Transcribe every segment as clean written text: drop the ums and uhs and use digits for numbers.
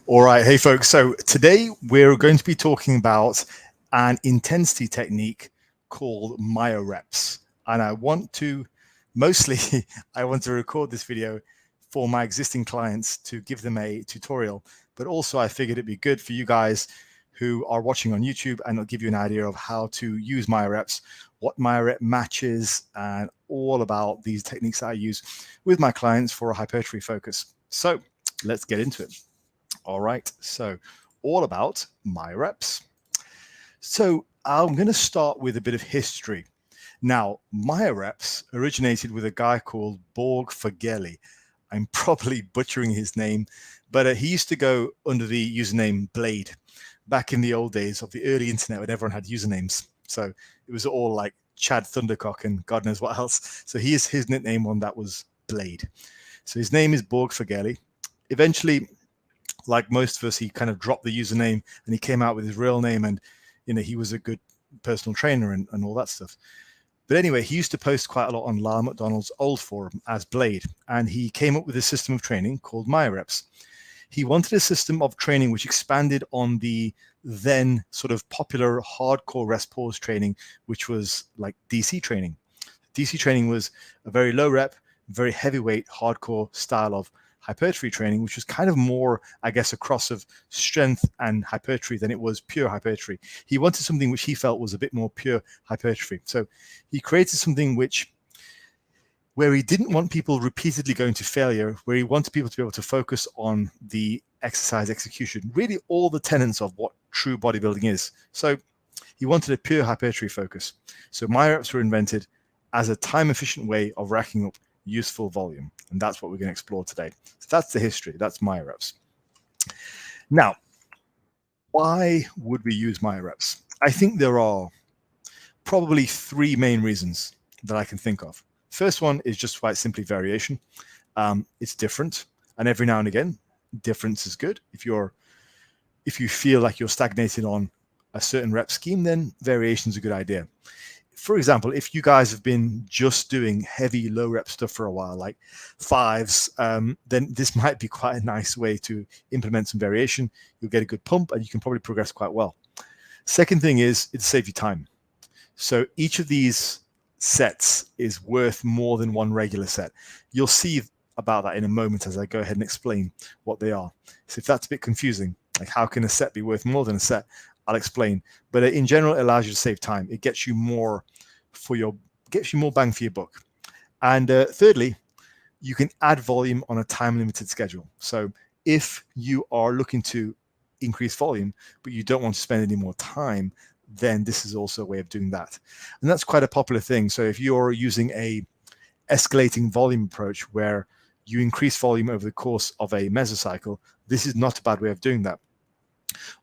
All right. Hey, folks. So today we're going to be talking about an intensity technique called MyoReps. And I want to mostly, I want to record this video for my existing clients to give them a tutorial. But also I figured it'd be good for you guys who are watching on YouTube, and it'll give you an idea of how to use MyoReps, what Myorep Match is, and all about these techniques that I use with my clients for a hypertrophy focus. So let's get into it. All right, so all about MyoReps. So I'm going to start with a bit of history. Now, MyoReps originated with a guy called Borg Fageli. I'm probably butchering his name, but he used to go under the username Blade back in the old days of the early internet when everyone had usernames. So it was all like Chad Thundercock and God knows what else. So his nickname on that was Blade. So his name is Borg Fageli. Eventually, like most of us, he kind of dropped the username and he came out with his real name, and he was a good personal trainer and all that stuff. But anyway, he used to post quite a lot on Lyle McDonald's old forum as Blade, and he came up with a system of training called MyoReps. He wanted a system of training which expanded on the then sort of popular hardcore rest pause training, which was like DC training. DC training was a very low rep, very heavyweight, hardcore style of hypertrophy training, which was kind of more, I guess, a cross of strength and hypertrophy than it was pure hypertrophy. He wanted something which he felt was a bit more pure hypertrophy. So he created something where he didn't want people repeatedly going to failure, where he wanted people to be able to focus on the exercise execution, really all the tenets of what true bodybuilding is. So he wanted a pure hypertrophy focus. So MyoReps were invented as a time-efficient way of racking up useful volume, and that's what we're going to explore today. So that's the history. That's MyoReps. Now, why would we use MyoReps? I think there are probably three main reasons that I can think of. First one is just quite simply variation. It's different, and every now and again, difference is good. If you feel like you're stagnating on a certain rep scheme, then variation is a good idea. For example, if you guys have been just doing heavy low rep stuff for a while, like fives, then this might be quite a nice way to implement some variation. You'll get a good pump and you can probably progress quite well. Second thing is it'll save you time. So each of these sets is worth more than one regular set. You'll see about that in a moment as I go ahead and explain what they are. So if that's a bit confusing, like how can a set be worth more than a set, I'll explain. But in general, it allows you to save time. It gets you more bang for your buck. And thirdly, you can add volume on a time-limited schedule. So if you are looking to increase volume, but you don't want to spend any more time, then this is also a way of doing that. And that's quite a popular thing. So if you're using a escalating volume approach where you increase volume over the course of a mesocycle, this is not a bad way of doing that.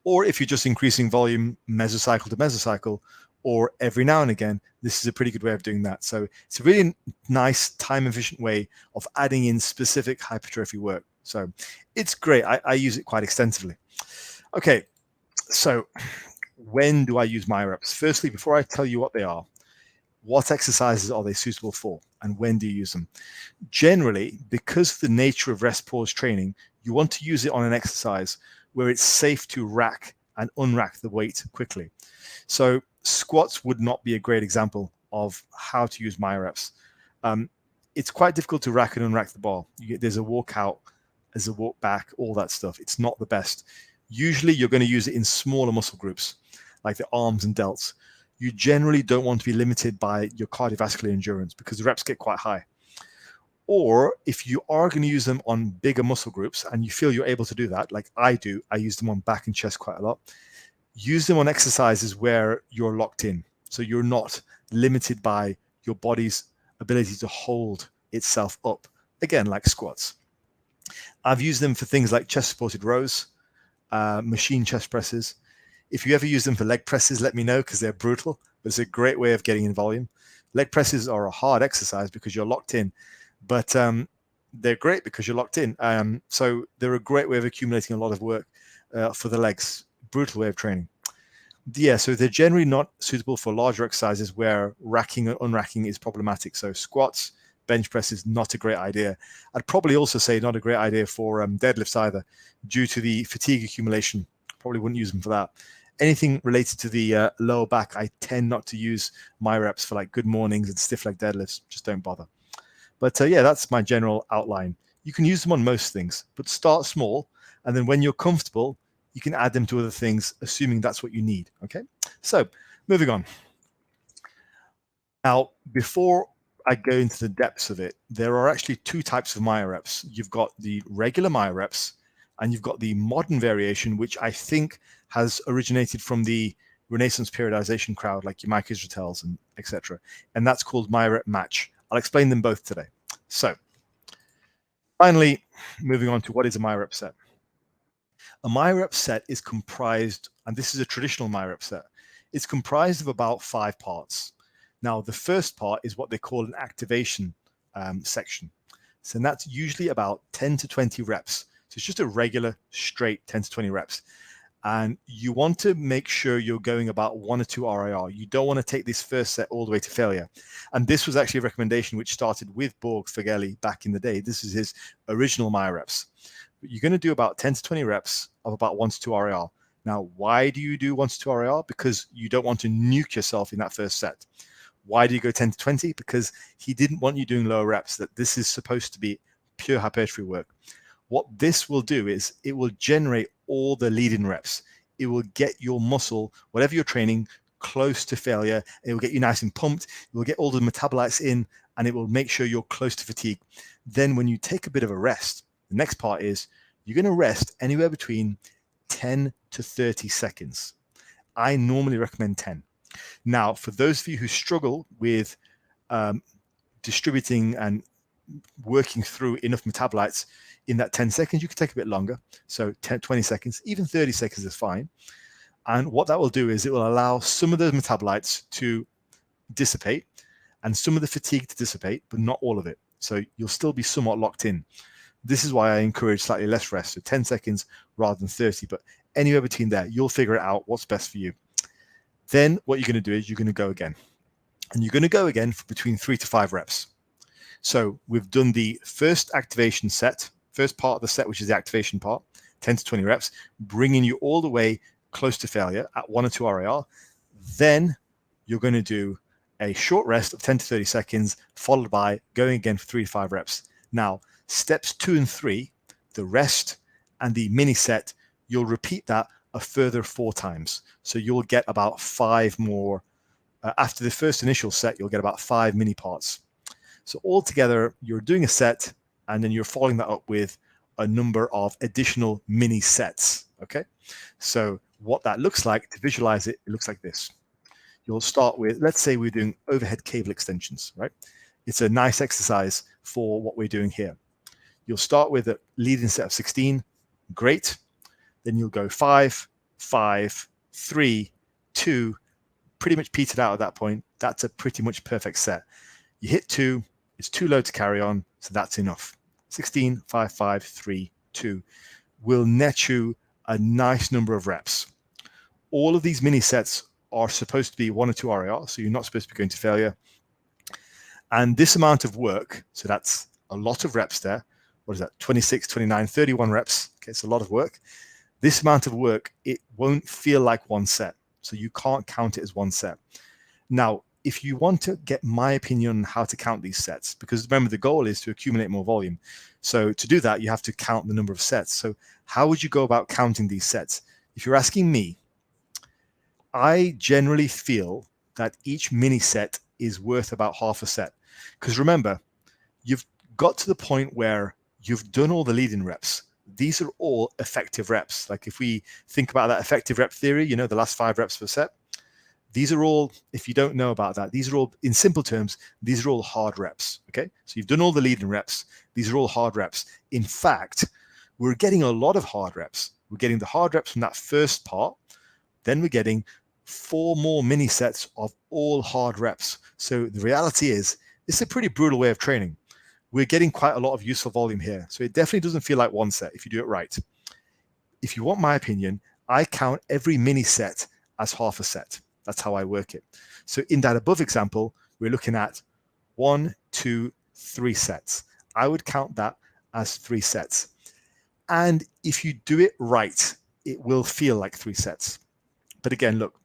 Or if you're just increasing volume mesocycle to mesocycle, or every now and again, this is a pretty good way of doing that. So it's a really nice time-efficient way of adding in specific hypertrophy work. So it's great. I use it quite extensively. Okay, so when do I use MyoReps? Firstly, before I tell you what they are, what exercises are they suitable for, and when do you use them? Generally, because of the nature of rest pause training, you want to use it on an exercise where it's safe to rack and unrack the weight quickly. So squats would not be a great example of how to use MyoReps. It's quite difficult to rack and unrack the bar. There's a walk out, there's a walk back, all that stuff. It's not the best. Usually you're going to use it in smaller muscle groups, like the arms and delts. You generally don't want to be limited by your cardiovascular endurance because the reps get quite high. Or if you are going to use them on bigger muscle groups and you feel you're able to do that, like I do, I use them on back and chest quite a lot. Use them on exercises where you're locked in. So you're not limited by your body's ability to hold itself up. Again, like squats. I've used them for things like chest supported rows, machine chest presses. If you ever use them for leg presses, let me know because they're brutal, but it's a great way of getting in volume. Leg presses are a hard exercise because you're locked in, but they're great because you're locked in. So they're a great way of accumulating a lot of work for the legs. Brutal way of training. Yeah, so they're generally not suitable for larger exercises where racking and unracking is problematic. So squats, bench press is not a great idea. I'd probably also say not a great idea for deadlifts either, due to the fatigue accumulation. Probably wouldn't use them for that. Anything related to the lower back, I tend not to use MyoReps for like good mornings and stiff leg deadlifts. Just don't bother. But yeah, that's my general outline. You can use them on most things, but start small. And then when you're comfortable, you can add them to other things, assuming that's what you need. Okay. So moving on. Now, before I go into the depths of it, there are actually two types of MyoReps. You've got the regular MyoReps, and you've got the modern variation, which I think has originated from the Renaissance periodization crowd, like your Mike Israetels and etc. And that's called Myorep Match. I'll explain them both today. So, finally, moving on to what is a MyoRep set. A MyoRep set is comprised, and this is a traditional MyoRep set, it's comprised of about 5 parts. Now, the first part is what they call an activation section. So that's usually about 10 to 20 reps. So it's just a regular, straight 10 to 20 reps. And you want to make sure you're going about 1 or 2 RIR. You don't want to take this first set all the way to failure. And this was actually a recommendation which started with Borg Fagelli back in the day. This is his original MyoReps. You're going to do about 10 to 20 reps of about 1 to 2 RIR. Now, why do you do 1 to 2 RIR? Because you don't want to nuke yourself in that first set. Why do you go 10 to 20? Because he didn't want you doing lower reps, that this is supposed to be pure hypertrophy work. What this will do is it will generate all the lead-in reps. It will get your muscle, whatever you're training, close to failure. It will get you nice and pumped. It will get all the metabolites in, and it will make sure you're close to fatigue. Then when you take a bit of a rest, the next part is you're going to rest anywhere between 10 to 30 seconds. I normally recommend 10. Now, for those of you who struggle with distributing and working through enough metabolites in that 10 seconds, you can take a bit longer. So 10, 20 seconds, even 30 seconds is fine. And what that will do is it will allow some of those metabolites to dissipate and some of the fatigue to dissipate, but not all of it. So you'll still be somewhat locked in. This is why I encourage slightly less rest, so 10 seconds rather than 30, but anywhere between there, you'll figure it out what's best for you. Then what you're going to do is you're going to go again. And you're going to go again for between 3 to 5 reps. So we've done the first activation set, first part of the set, which is the activation part, 10 to 20 reps, bringing you all the way close to failure at 1 or 2 RIR. Then you're going to do a short rest of 10 to 30 seconds, followed by going again for 3 to 5 reps. Now, steps 2 and 3, the rest and the mini set, you'll repeat that a further 4 times. So you'll get about 5 more. After the first initial set, you'll get about 5 mini parts. So altogether, you're doing a set, and then you're following that up with a number of additional mini sets. Okay. So what that looks like, to visualize it, it looks like this. You'll start with, let's say we're doing overhead cable extensions, right? It's a nice exercise for what we're doing here. You'll start with a leading set of 16. Great. Then you'll go 5, 5, 3, 2, pretty much petered out at that point. That's a pretty much perfect set. You hit 2, it's too low to carry on, so that's enough. 16, 5, 5, 3, 2 will net you a nice number of reps. All of these mini sets are supposed to be 1 or 2 RIR, so you're not supposed to be going to failure. And this amount of work, so that's a lot of reps there. What is that? 26, 29, 31 reps. Okay, it's a lot of work. This amount of work, it won't feel like one set. So you can't count it as one set. Now, if you want to get my opinion on how to count these sets, because remember, the goal is to accumulate more volume. So to do that, you have to count the number of sets. So how would you go about counting these sets? If you're asking me, I generally feel that each mini set is worth about half a set. Because remember, you've got to the point where you've done all the lead-in reps. These are all effective reps. Like if we think about that effective rep theory, you know, the last 5 reps per set, these are all, if you don't know about that, these are all, in simple terms, these are all hard reps, okay? So you've done all the lead-in reps. These are all hard reps. In fact, we're getting a lot of hard reps. We're getting the hard reps from that first part. Then we're getting 4 more mini sets of all hard reps. So the reality is, it's a pretty brutal way of training. We're getting quite a lot of useful volume here. So it definitely doesn't feel like one set if you do it right. If you want my opinion, I count every mini set as half a set. That's how I work it. So in that above example, we're looking at 1, 2, 3 sets. I would count that as 3 sets. And if you do it right, it will feel like 3 sets. But again, look,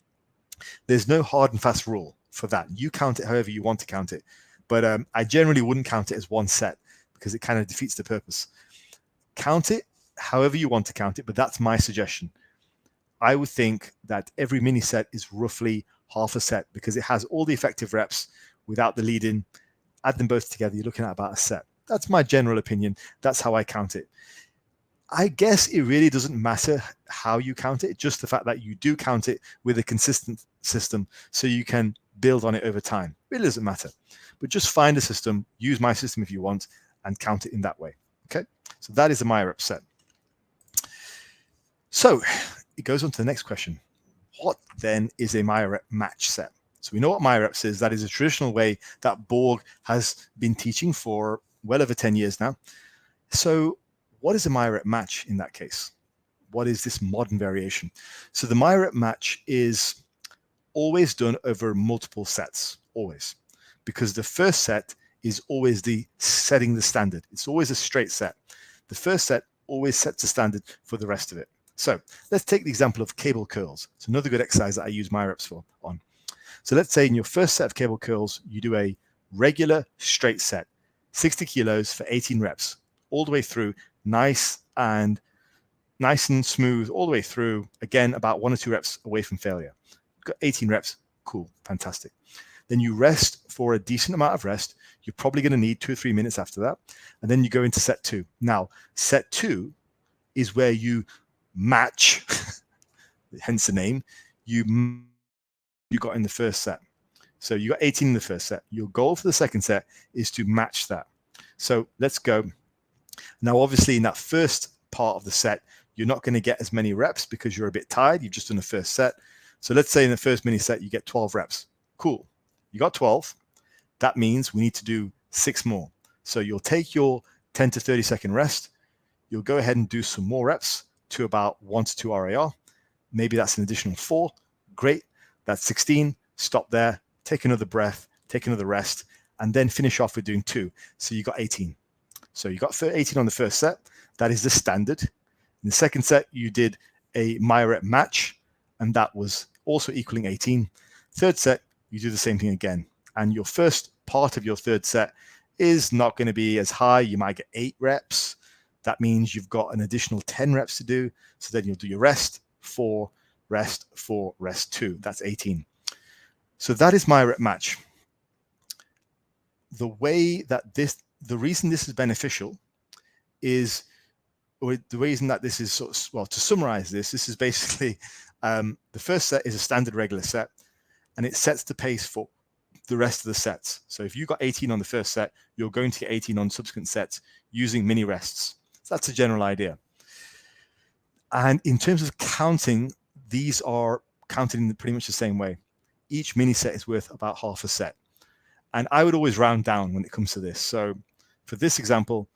there's no hard and fast rule for that. You count it however you want to count it. But I generally wouldn't count it as 1 set because it kind of defeats the purpose. Count it however you want to count it, but that's my suggestion. I would think that every mini set is roughly half a set because it has all the effective reps without the lead in. Add them both together, you're looking at about a set. That's my general opinion. That's how I count it. I guess it really doesn't matter how you count it, just the fact that you do count it with a consistent system so you can build on it over time. It really doesn't matter. But just find a system, use my system if you want, and count it in that way. Okay, so that is a MyoRep set. So it goes on to the next question. What then is a MyoRep match set? So we know what MyoReps is. That is a traditional way that Borg has been teaching for well over 10 years now. So what is a MyoRep match in that case? What is this modern variation? So the MyoRep match is always done over multiple sets, always, because the first set is always setting the standard. It's always a straight set. The first set always sets the standard for the rest of it. So let's take the example of cable curls. It's another good exercise that I use MyoReps on. So let's say in your first set of cable curls, you do a regular straight set, 60 kilos for 18 reps, all the way through, nice and smooth all the way through. Again, about 1 or 2 reps away from failure. Got 18 reps, cool, fantastic. Then you rest for a decent amount of rest. You're probably going to need 2 or 3 minutes after that. And then you go into set 2. Now, set 2 is where you match, hence the name, you got in the first set. So you got 18 in the first set. Your goal for the second set is to match that. So let's go. Now, obviously, in that first part of the set, you're not going to get as many reps because you're a bit tired. You've just done the first set. So let's say in the first mini set, you get 12 reps. Cool. You got 12. That means we need to do 6 more. So you'll take your 10 to 30 second rest. You'll go ahead and do some more reps to about 1 to 2 RAR. Maybe that's an additional 4. Great. That's 16. Stop there. Take another breath. Take another rest. And then finish off with doing 2. So you got 18. So you got 18 on the first set. That is the standard. In the second set, you did a MyoRep match, and that was also equaling 18. Third set, you do the same thing again. And your first part of your third set is not going to be as high. You might get 8 reps. That means you've got an additional 10 reps to do. So then you'll do your rest, 4, rest, 4, rest 2. That's 18. So that is MyoRep match. The reason this is beneficial is, or the reason that this is sort of, well, to summarize this is basically the first set is a standard regular set, and it sets the pace for the rest of the sets. So if you got 18 on the first set, you're going to get 18 on subsequent sets using mini rests. So that's a general idea. And in terms of counting, these are counted in pretty much the same way. Each mini set is worth about half a set. And I would always round down when it comes to this. So for this example,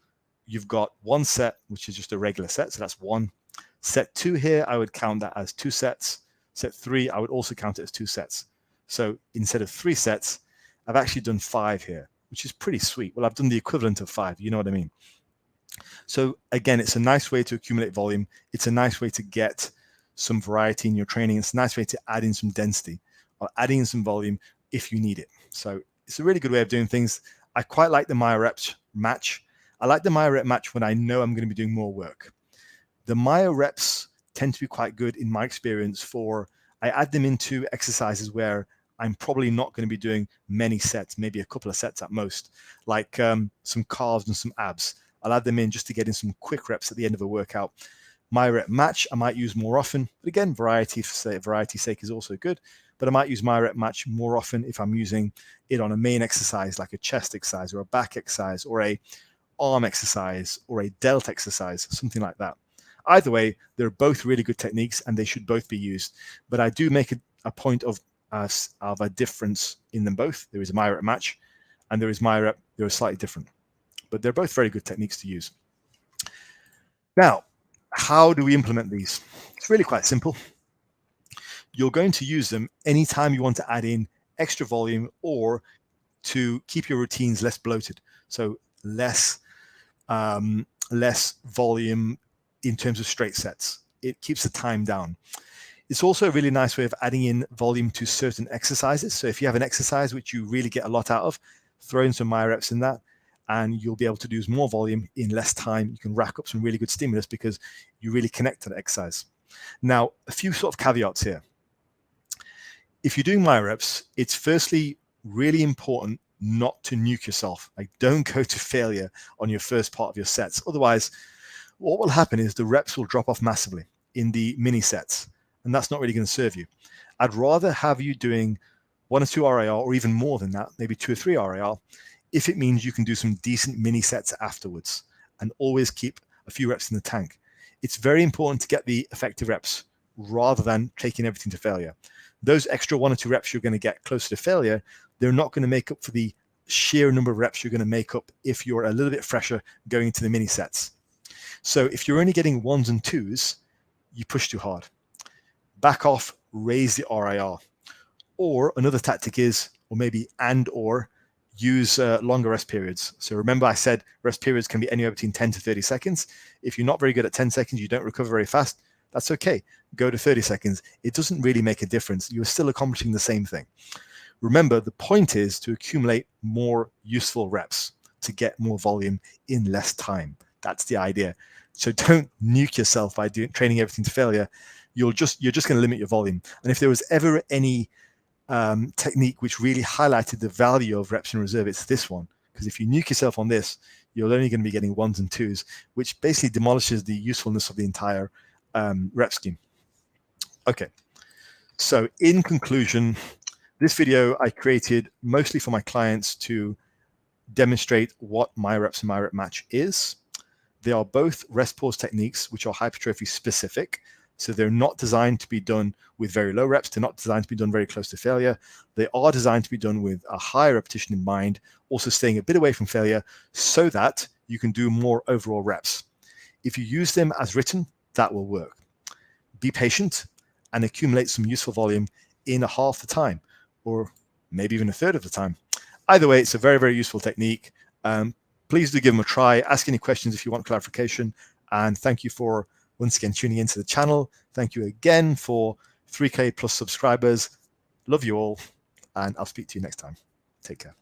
you've got 1 set, which is just a regular set. So that's 1. Set 2 here, I would count that as 2 sets. Set 3, I would also count it as 2 sets. So instead of 3 sets, I've actually done 5 here, which is pretty sweet. Well, I've done the equivalent of 5, you know what I mean? So again, it's a nice way to accumulate volume. It's a nice way to get some variety in your training. It's a nice way to add in some density or add in some volume if you need it. So it's a really good way of doing things. I quite like the MyoReps match. I like the MyoRep match when I know I'm going to be doing more work. The MyoReps tend to be quite good in my experience I add them into exercises where I'm probably not going to be doing many sets, maybe a couple of sets at most, like some calves and some abs. I'll add them in just to get in some quick reps at the end of a workout. MyoRep match I might use more often, but again, variety's sake is also good. But I might use MyoRep match more often if I'm using it on a main exercise, like a chest exercise or a back exercise or a arm exercise or a delt exercise, something like that. Either way, they're both really good techniques and they should both be used. But I do make a point of a difference in them both. There is a MyoRep match and there is MyoRep. They're slightly different, but they're both very good techniques to use. Now, how do we implement these? It's really quite simple. You're going to use them anytime you want to add in extra volume or to keep your routines less bloated. So less volume in terms of straight sets. It keeps the time down. It's also a really nice way of adding in volume to certain exercises. So if you have an exercise which you really get a lot out of, throw in some MyoReps in that, and you'll be able to do more volume in less time. You can rack up some really good stimulus because you really connect to the exercise. Now, a few sort of caveats here. If you're doing MyoReps, it's firstly really important not to nuke yourself. Like, don't go to failure on your first part of your sets. Otherwise, what will happen is the reps will drop off massively in the mini sets, and that's not really going to serve you. I'd rather have you doing 1 or 2 RIR, or even more than that, maybe 2 or 3 RIR, if it means you can do some decent mini sets afterwards, and always keep a few reps in the tank. It's very important to get the effective reps rather than taking everything to failure. Those extra 1 or 2 reps you're going to get closer to failure, they're not going to make up for the sheer number of reps you're going to make up if you're a little bit fresher going into the mini sets. So if you're only getting 1s and 2s, you push too hard. Back off, raise the RIR. Or another tactic is, or maybe or use longer rest periods. So remember I said rest periods can be anywhere between 10 to 30 seconds. If you're not very good at 10 seconds, you don't recover very fast, that's okay. Go to 30 seconds. It doesn't really make a difference. You're still accomplishing the same thing. Remember, the point is to accumulate more useful reps to get more volume in less time. That's the idea. So don't nuke yourself by training everything to failure. You're just going to limit your volume. And if there was ever any technique which really highlighted the value of reps in reserve, it's this one. Because if you nuke yourself on this, you're only going to be getting 1s and 2s, which basically demolishes the usefulness of the entire rep scheme. Okay, so in conclusion, this video I created mostly for my clients to demonstrate what MyoReps and Myorep Match is. They are both rest pause techniques which are hypertrophy specific. So they're not designed to be done with very low reps. They're not designed to be done very close to failure. They are designed to be done with a higher repetition in mind, also staying a bit away from failure so that you can do more overall reps. If you use them as written, that will work. Be patient and accumulate some useful volume in a half the time, or maybe even a third of the time. Either way, it's a very, very useful technique. Please do give them a try. Ask any questions if you want clarification. And thank you for once again tuning into the channel. Thank you again for 3K plus subscribers. Love you all, and I'll speak to you next time. Take care.